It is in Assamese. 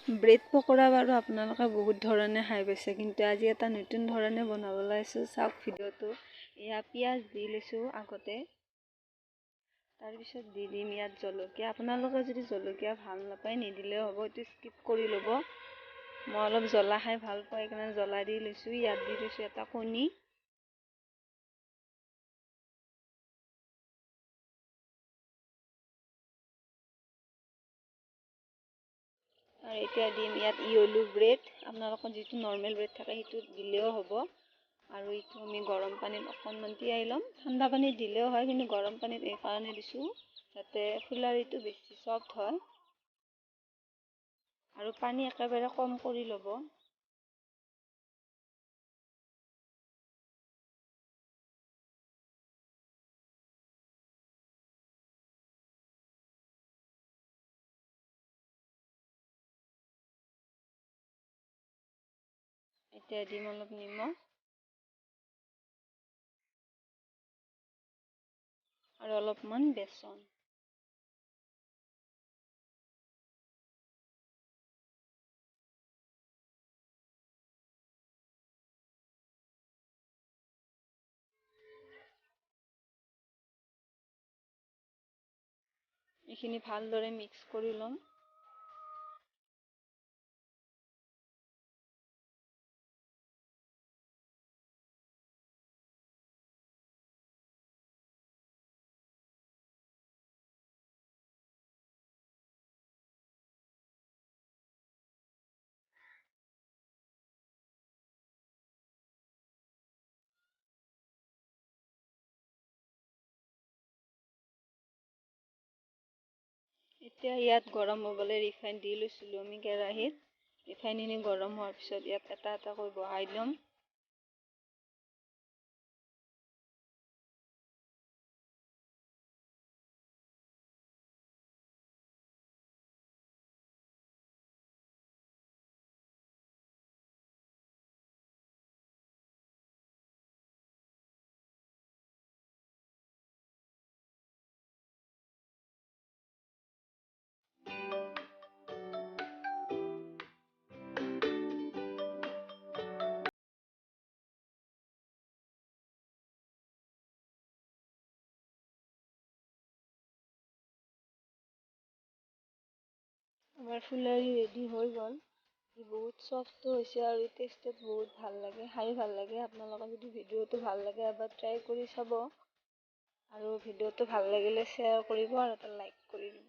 ব্ৰেড পকৰা বাৰু আপোনালোকে বহুত ধৰণে খাই পাইছে, কিন্তু আজি এটা নতুন ধৰণে বনাব ওলাইছোঁ। চাওক ভিডিঅ'টো। এয়া পিঁয়াজ দি লৈছোঁ আগতে, তাৰপিছত দি দিম ইয়াত জলকীয়া। আপোনালোকে যদি জলকীয়া ভাল নাপায় নিদিলেও হ'ব, এইটো স্কিপ কৰি ল'ব। মই অলপ জ্বলা খাই ভাল পাওঁ, সেইকাৰণে জ্বলা দি লৈছোঁ। ইয়াত দি লৈছোঁ এটা কণী, আৰু এতিয়া দিম ইয়াত য়েলো ব্ৰেড। আপোনালোকৰ যিটো নৰ্মেল ব্ৰেড থাকে সেইটো দিলেও হ'ব। আৰু এইটো আমি গৰম পানীত অকণমান তিয়াই ল'ম। ঠাণ্ডা পানীত দিলেও হয়, কিন্তু গৰম পানীত এইকাৰণে দিছোঁ যাতে ফুলাৰিটো বেছি চফ্ট হয়। আৰু পানী একেবাৰে কম কৰি ল'ব। এতিয়া দিম অলপ নিমখ আৰু অলপমান বেচন। এইখিনি ভালদৰে মিক্স কৰি ল'ম। এতিয়া ইয়াত গৰম হ'বলৈ ৰিফাইন দি লৈছিলোঁ আমি কেৰাহীত। ৰিফাইনখিনি গৰম হোৱাৰ পিছত ইয়াত এটা এটাকৈ বহাই ল'ম। আমাৰ ফুলাৰি ৰেডি হৈ গ'ল। বহুত চফ্টো হৈছে আৰু টেষ্টত বহুত ভাল লাগে, খাই ভাল লাগে। আপোনালোকৰ যদি ভিডিঅ'টো ভাল লাগে এবাৰ ট্ৰাই কৰি চাব, আৰু ভিডিঅ'টো ভাল লাগিলে শ্বেয়াৰ কৰিব আৰু এটা লাইক কৰি দিব।